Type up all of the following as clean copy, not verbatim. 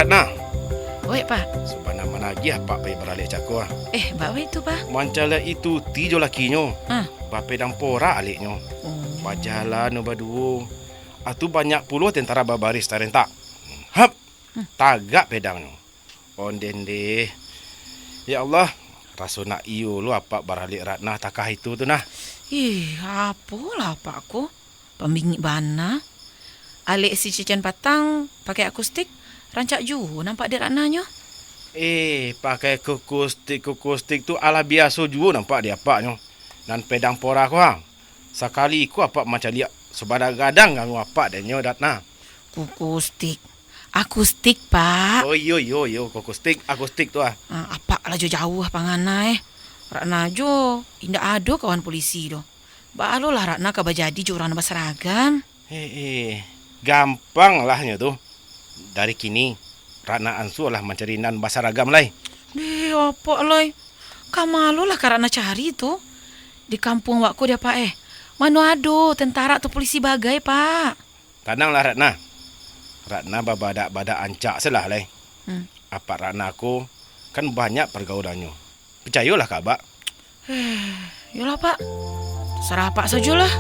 Ratna. Oi, Pak. Subana mana lagi apa pay beralik cako ah. Bawa itu, Pak. Mancala itu tijo lakinyo. Ah. Bape dang pora aliknyo. Oh. Bajalan no baduo. Atu banyak puluh tentara babaris tarenta. Hap. Tagak pedangnya. Ondende. Ya Allah, rasuna iyo lu apa beralik Ratna takah itu tu nah. Apalah Pakku. Pembingik bana. Alik si Cican Patang pakai akustik. Rancak ju nampak dia Ratnanya. Pakai kukustik tu ala biasa juga nampak dia apaknya. Dan pedang pora ko hang. Sekali ku apa macam liak sebada gadang nganu apa denyo Ratna. Akustik. Akustik, Pak. Oh yo akustik tu ah. Apa lah jauh pangana Ratna jo indak ada kawan polisi do. Balo lah Ratna ka bajadi jo orang berseragam. Gampang lahnya tu. Dari kini Ratna ansu lah mencari nan basaragam lai. Apa lai? Kamalu lah karena cari tu. Di kampung wakku dia Pak Mana ada tentara atau polisi bagai Pak. Tenanglah Ratna. Ratna badak ancak selah lai. Apa Ratna aku kan banyak pergaulannya. Percayalah Kak Bak. Yalah Pak. Serah Pak sajalah.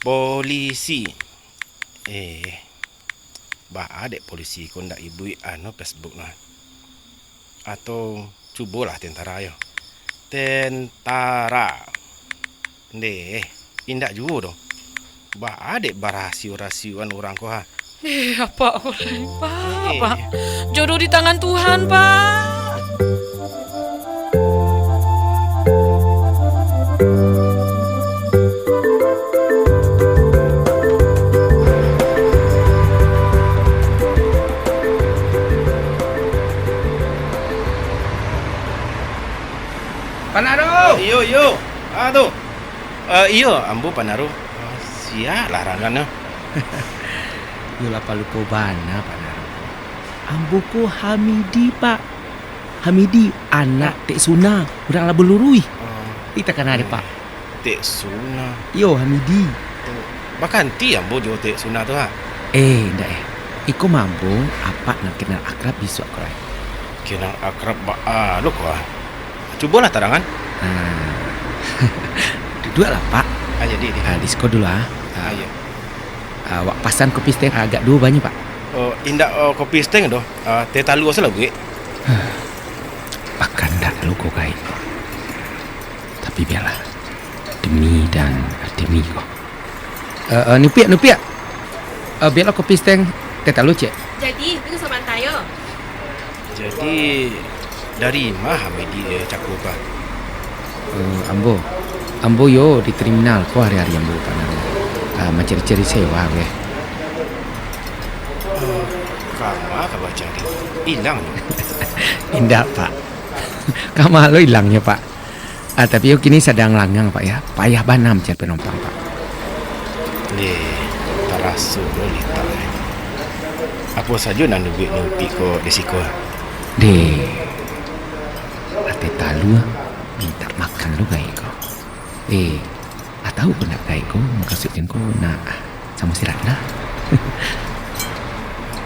Polisi. Adek polisi ko ndak ibu Facebook nah. Atau cubalah tentara yo. Tentara. Indak juga dong. Adek barahasiu-rahasiuan orang ko ha. Apa Pak. Jodoh di tangan Tuhan, Pak. Panaro. Yo. Aduh. Iyo, ambo Panaro. Sia larangannya. Yola paluko bana Panaro. Ambuku Hamidi Pak. Hamidi anak Tek Suna, urang la belurui. Kita kan ada Pak. Tek Suna. Yo Hamidi. Bahkan ti ambo jo Tek Suna tu ha. Ndak Iko mampu apa nak kenal akrab besok kau. Kenal akrab lu ko ah. Cubalah tarangan. Duduk lah Pak. Jadi. Disko dulu ah. Ayo. Wak pasan kopi steng agak dua banyak Pak. Indak kopi steng doh. Teh talu asal gue. Bahkan dak lu kau kait. Tapi biarlah. Demi kau. Nupiak. Biarlah kopi steng teh talu cek. Jadi, itu sama tayo. Jadi dari mana Hamidi cakup Pak? Ambo yo di terminal ko hari-hari ambo Panaro. Mencari-cari sewa we. Kama ka cari. Hilang. Indah Pak. Kama lo hilangnya Pak. Tapi yo kini sedang langgang Pak ya. Payah banam cari penumpang Pak. Tarasu lo lita. Apa saja nak nubi ko desiko. Ate talu minta makan lu gay ko. Tahu ko nak gay ko makasutkan ko na sama si Ratna.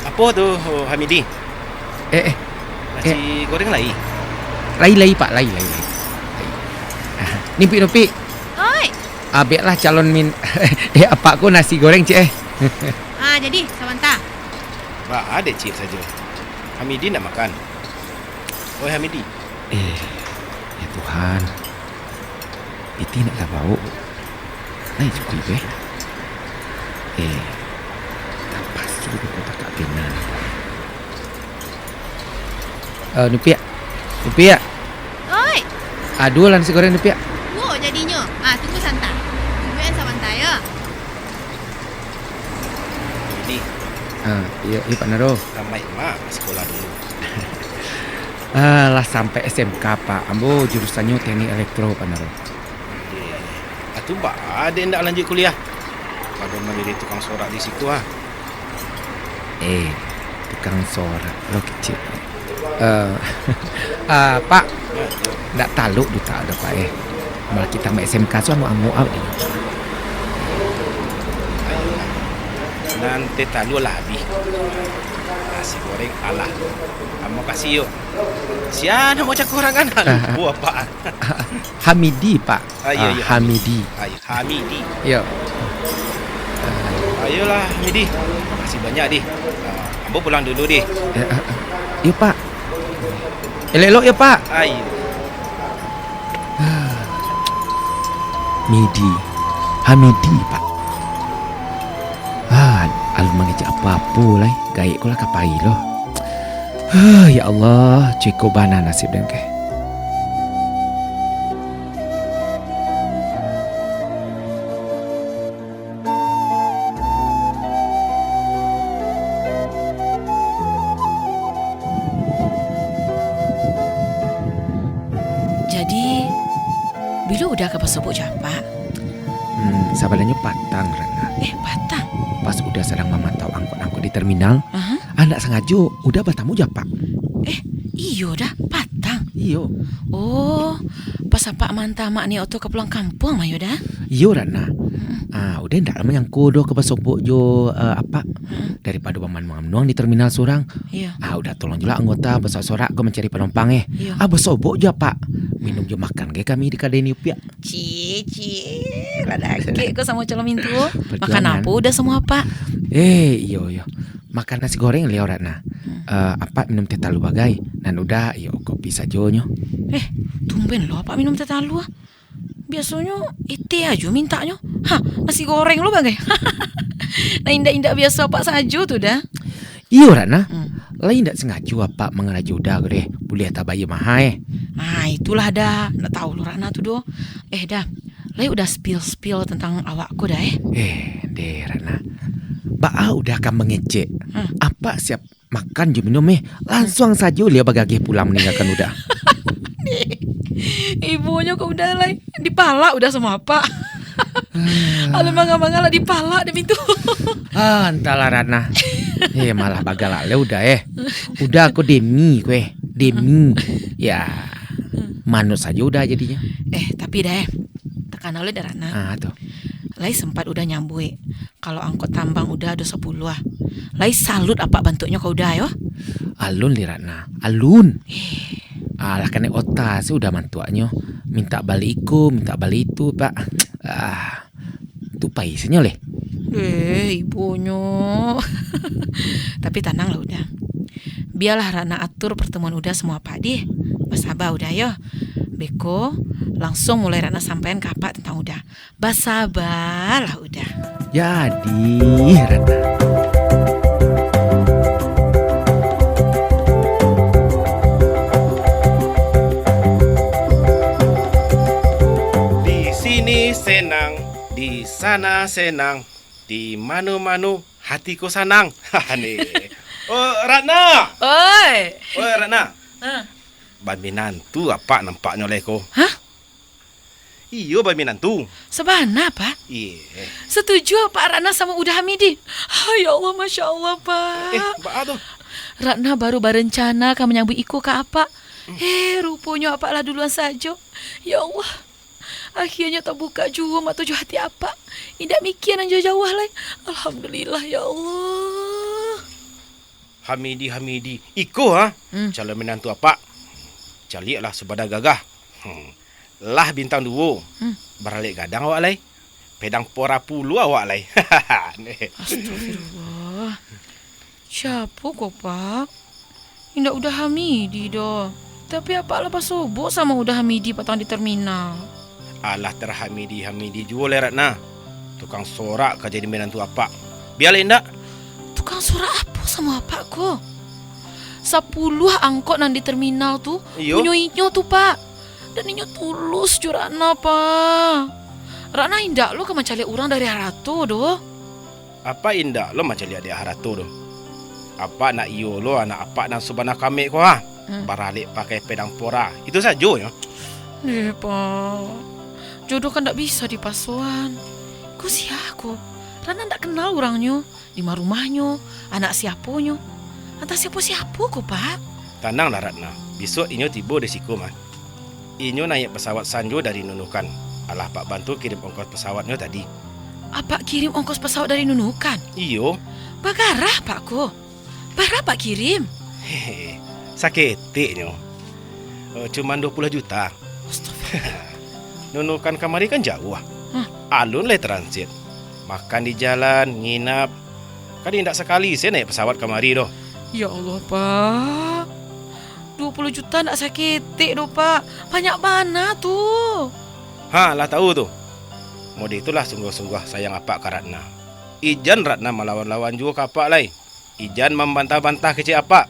Apa tu Hamidi? Nasi goreng lai. Lai Pak, lai. Nimpi. Oi. Biarlah calon min. Apa ko nasi goreng cik Jadi, samanta. Ada cik saja. Hamidi nak makan. Oi Hamidi. Ya Tuhan. Iti nak lah bau. Naik cukup tak pas juga kau tak benar. Nupiak. Oi. Dua lah nasi goreng Nupiak. Wo jadinya. Tunggu santa. Tungguin samanta ya. Hamidi. Iya Pak Naro. Ramai mak sekolah dulu. Lah sampai SMK Pak. Ambo jurusannya teknik elektro Pak Naro. Atu ada ndak lanjut kuliah? daripada menjadi tukang sorak di situ ah. Tukang sorak lo kecil. Pak, ndak talu du tak ada Pak Malah kita mak SMK so anu out dia. Nanti talu lah habis. Nasi goreng alah. Kamu kasih yuk. Siapa mau cak orang kan? Lupa apa? Hamidi Pak. Iya. Hamidi. Ayo, Hamidi. Yo. Ayolah Hamidi. Makasih banyak di. Ambo pulang dulu di. Yo Pak. Elok ya Pak. Ayo. Midi. Hamidi Pak. Alun mangejak apa-apa lah. Gaik ko lah kapai lo. Ya Allah, ceko bana nasib dan ke. Jadi, Bilu udah ke Pasopok Japa? Sabalanya patang Rana. Patang? Pas udah sedang memantau angkot-angkot di terminal, Aha. anak sengaja udah bertamu Japa. Iyo dah, patang. Iyo. Oh, pas apa mantah mak ni oto ke pulang kampung Mayu dah? Iyo Rana. Udah ndak lama yang kodo ke Pasopok jo daripada paman mengamnuang di terminal surang. Iya. Udah tolong juga anggota bersorak-sorak gue mencari penumpang Iya. Bersobok je Pak. Minum je makan ke kami di kadeni upia. Cici, ladake kau sama calon mintu. Makan Perjuangan. apa udah semua Pak? Iyo. Makan nasi goreng liau Ratna. Minum teh talu bagai. Dan udah kopi sajonyo. Tumben lo Pak minum teh talu ah. Biasanya ite aja mintanya. Nasi goreng lo bagai. Nah indah-indah biasa Pak sajo tuh dah. Iyo Ratna. Lain ndak sengaja Pak mengerja udah gede. Boleh tak bayi mahai. Itulah dah. Nak tahu lo Ratna tuh doh. Dah. Lai udah spill tentang awakku dah Deh Ratna. Ba udah akan mengecek. Apa siap makan je minum langsung saja dia bagage pulang meninggalkan udah. Ibunya kok udah lah dipala udah sama apa? Alam mangga-mangga lah dipala demi itu. Entahlah Ratna. Malah bagalale udah Udah aku demi kue. Demi. Ya. Manut saja udah jadinya. Tapi dah tekan oleh Ratna. Tuh. Lai sempat udah nyambui. Kalau angkot tambang udah ada 10 ah. Lai salut apa bentuknya kau udah yo? Alun li Ratna. Alun. Lah kena otak sih udah mantuannya. Minta balik itu Pak. Itu paisnya leh. Ibunya. Tapi tenang lah udah. Biarlah Ratna atur pertemuan udah semua Pak di. Bersabar udah yo. Beko langsung mulai Ratna sampaikan ke apa tentang udah. Bersabar lah udah. Jadi Ratna. Di sini senang, di sana senang, di manu-manu hatiku senang. Nih. Oh Ratna. Oi. Ratna. Ban minantu apa nampaknya olehku? Iyo ban minantu. Sebana Pak? Iya. Setuju Pak Ratna sama Udah Hamidi? Ya Allah, Masya Allah Pak. Pak tu. Ratna baru berencana akan menyambut Iko ke apa? Rupanya apa lah duluan saja. Ya Allah. Akhirnya tak buka juga mak tujuh hati apa. Tidak mikir yang jauh-jauh lah. Alhamdulillah ya Allah. Hamidi. Iko calon menantu apa? Caliaklah sebadan gagah. Lah bintang 2. Beralik gadang awak lai. Pedang pora pulu awak lai. Astagfirullah. Siapa kok Pak? Indah Udah Hamidi doh. Tapi apa lepas sobok sama Udah Hamidi patang di terminal? Alah terhamidi jual Ratna. Tukang sorak kerja di menantu apa? Biarlah indak. Tukang suara apa sama apa kok? 10 angkot nan di terminal tuh. Iyo. Punyo tuh Pak. Dan inyo tulus curana Pak. Ratna indak lo ke mencari orang dari Harato doh. Apa indak lo macam lihat dia harato tu? Apa nak iyo lo anak apa dan subana kami ko ha? Baralik pakai pedang pora. Itu saja ya. Pak. Jodoh kan tak bisa dipasuan. Kau siapa? Rana ndak kenal orangnya, di mana rumahnya, anak siaponyo. Entah siapa-siapa kok, Pak. Tenanglah Ratna, besok inyo tiba di siku mah. Inyo naik pesawat Sanjo dari Nunukan. Alah Pak bantu kirim ongkos pesawatnya tadi. Apa kirim ongkos pesawat dari Nunukan? Iyo, Bagarah, Pak ko. Berapa Pak kirim? hehe, saketiknya. Cuman 20 juta. Astagfirullah. Nunukan kamari kan jauh. Hah? Alun le transit. Makan di jalan, nginap. Kan tidak sekali saya naik pesawat kamari doh. Ya Allah, Pak. 20 juta ndak sakitik doh, Pak. Banyak mana tuh? Ha, lah tahu tuh. Mode itulah sungguh-sungguh sayang apa ke Ratna. Ijan Ratna melawan-lawan juga kapak lai. Ijan membantah-bantah kecil apa.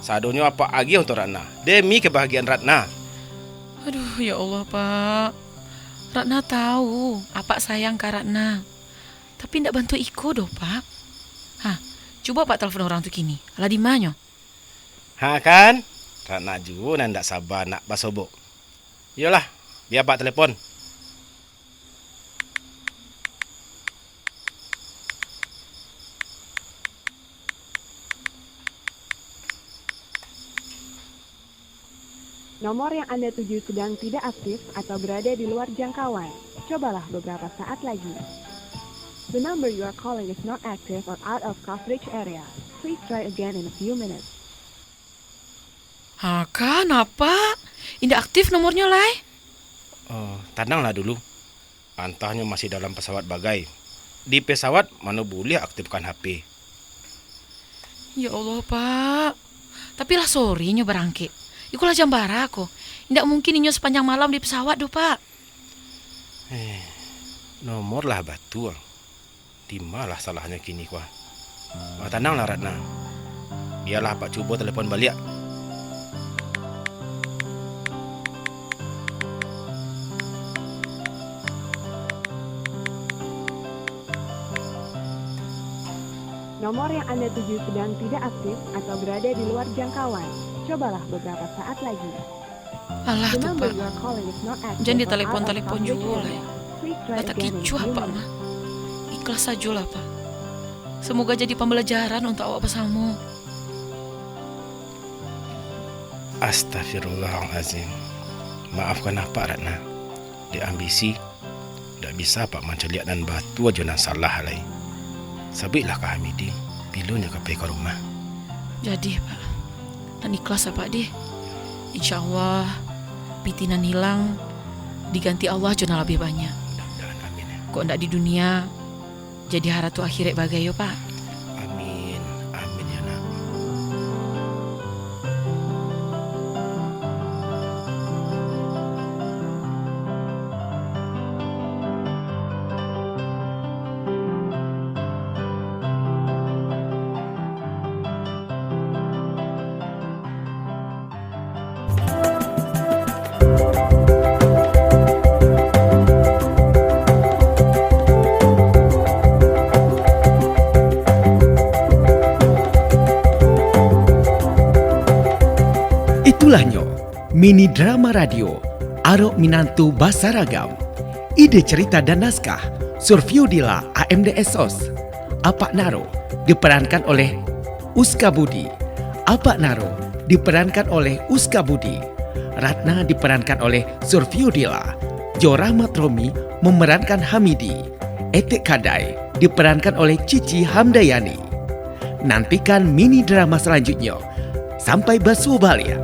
Sadonyo apa lagi untuk Ratna. Demi kebahagiaan Ratna. Aduh, ya Allah, Pak. Ratna tahu apa sayang ke Ratna. Tapi ndak bantu Iko doh, Pak. Hah, coba Pak telepon orang tuh kini. Alah di mana? Ha kan? Ratna juga ndak sabar nak basobok. Yolah, biar Pak telepon. Nomor yang Anda tuju sedang tidak aktif atau berada di luar jangkauan. Cobalah beberapa saat lagi. The number you are calling is not active or out of coverage area. Please try again in a few minutes. Hah, kan apa? Indah aktif nomornya, Lai. Tenanglah dulu. Antahnya masih dalam pesawat bagai. Di pesawat mana boleh aktifkan HP. Ya Allah, Pak. Tapi lah sorry berangkit. Ikulah jambara kok. Tidak mungkin inyo sepanjang malam di pesawat doh, Pak. Nomor lah batu. Di malah salahnya kini kuah. Tenanglah Ratna. Biarlah Pak coba telepon balik. Nomor yang Anda tuju sedang tidak aktif atau berada di luar jangkauan. Cobalah beberapa saat lagi. Alah The tuh, number Pak. you are calling is not active Jangan or ditelepon-telepon out of juga, coverage Lai. area. Please try Lah tak again in a kicu few apa, minutes. mah. Ikhlas saja lah, Pak. Semoga jadi pembelajaran untuk awak bersama. Astaghfirullahalazim. Maafkan apa Ratna. Di ambisi tak bisa Pak menceliak dan batu aja nan salah lai. Sabitlah ke Hamidi. Pilunya ke ke rumah. Jadi, Pak. Dan ikhlas ya, Pak deh. Insya Allah pitinan hilang diganti Allah jona lebih banyak. Mudah-mudahan amin ya. Kok ndak di dunia jadi haratu akhirat bagai yo, Pak. Amin. Amin ya nak. Itulah nyo, mini drama radio, Arok Minantu Basaragam. Ide cerita dan naskah, Surfiudila AMDS SOS. Apak Naro, diperankan oleh Uska Budi. Apak Naro, diperankan oleh Uska Budi. Ratna diperankan oleh Surfiudila. Jorahmat Romi memerankan Hamidi. Etik Kadai, diperankan oleh Cici Hamdayani. Nantikan mini drama selanjutnya. Sampai bersuah balik.